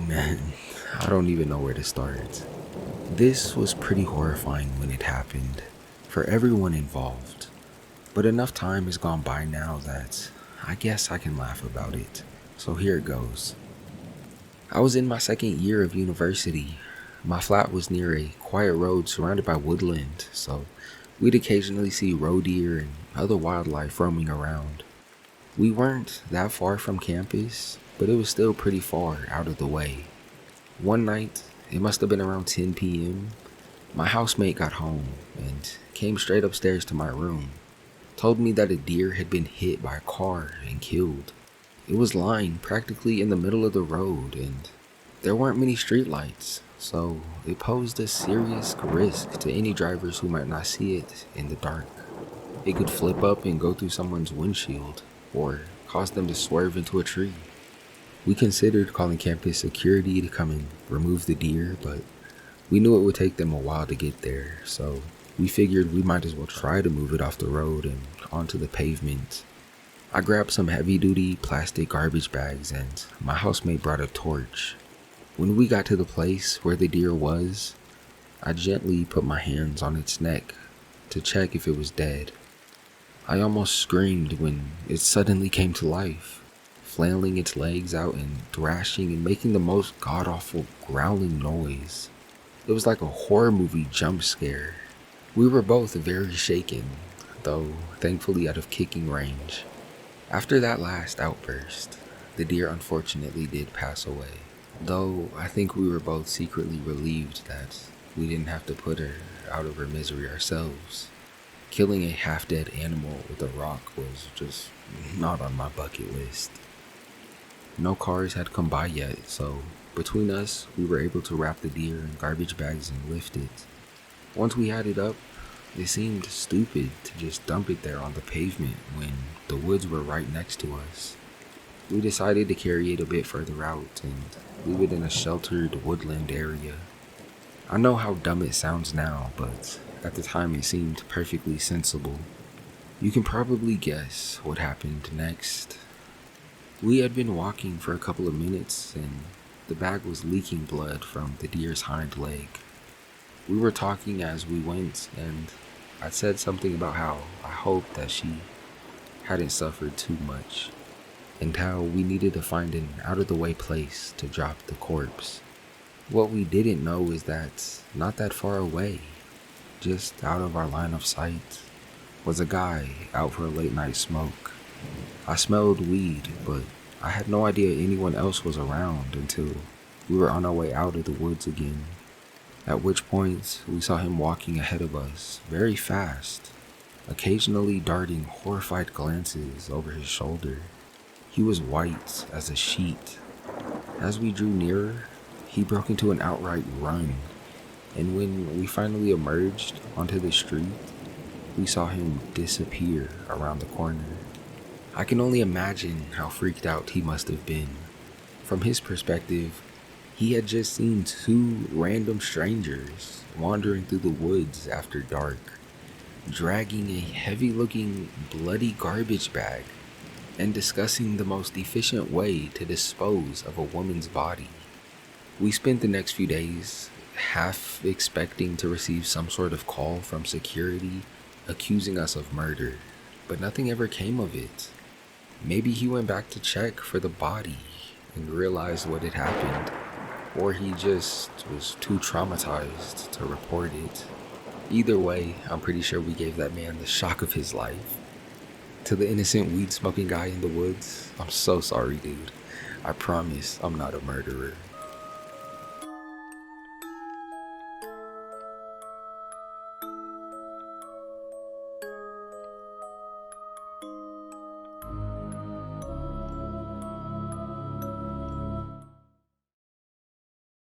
man, I don't even know where to start. This was pretty horrifying when it happened, for everyone involved. But enough time has gone by now that I guess I can laugh about it. So here it goes. I was in my second year of university. My flat was near a quiet road surrounded by woodland, so we'd occasionally see roe deer and other wildlife roaming around. We weren't that far from campus, but it was still pretty far out of the way. One night, it must have been around 10 p.m., my housemate got home and came straight upstairs to my room, told me that a deer had been hit by a car and killed. It was lying practically in the middle of the road and there weren't many streetlights, so it posed a serious risk to any drivers who might not see it in the dark. It could flip up and go through someone's windshield or cause them to swerve into a tree. We considered calling campus security to come and remove the deer, but we knew it would take them a while to get there, so we figured we might as well try to move it off the road and onto the pavement. I grabbed some heavy-duty plastic garbage bags and my housemate brought a torch. When we got to the place where the deer was, I gently put my hands on its neck to check if it was dead. I almost screamed when it suddenly came to life, flailing its legs out and thrashing and making the most god-awful growling noise. It was like a horror movie jump scare. We were both very shaken, though thankfully out of kicking range. After that last outburst, the deer unfortunately did pass away, though I think we were both secretly relieved that we didn't have to put her out of her misery ourselves. Killing a half-dead animal with a rock was just not on my bucket list. No cars had come by yet, so between us, we were able to wrap the deer in garbage bags and lift it. Once we had it up, it seemed stupid to just dump it there on the pavement when the woods were right next to us. We decided to carry it a bit further out and leave it in a sheltered woodland area. I know how dumb it sounds now, but at the time it seemed perfectly sensible. You can probably guess what happened next. We had been walking for a couple of minutes and the bag was leaking blood from the deer's hind leg. We were talking as we went and I said something about how I hoped that she hadn't suffered too much and how we needed to find an out-of-the-way place to drop the corpse. What we didn't know is that not that far away, just out of our line of sight, was a guy out for a late night smoke. I smelled weed, but I had no idea anyone else was around until we were on our way out of the woods again. At which point, we saw him walking ahead of us, very fast, occasionally darting horrified glances over his shoulder. He was white as a sheet. As we drew nearer, he broke into an outright run, and when we finally emerged onto the street, we saw him disappear around the corner. I can only imagine how freaked out he must have been. From his perspective, he had just seen two random strangers wandering through the woods after dark, dragging a heavy-looking bloody garbage bag and discussing the most efficient way to dispose of a woman's body. We spent the next few days half expecting to receive some sort of call from security accusing us of murder, but nothing ever came of it. Maybe he went back to check for the body and realized what had happened, or he just was too traumatized to report it. Either way, I'm pretty sure we gave that man the shock of his life. To the innocent weed-smoking guy in the woods, I'm so sorry, dude. I promise I'm not a murderer.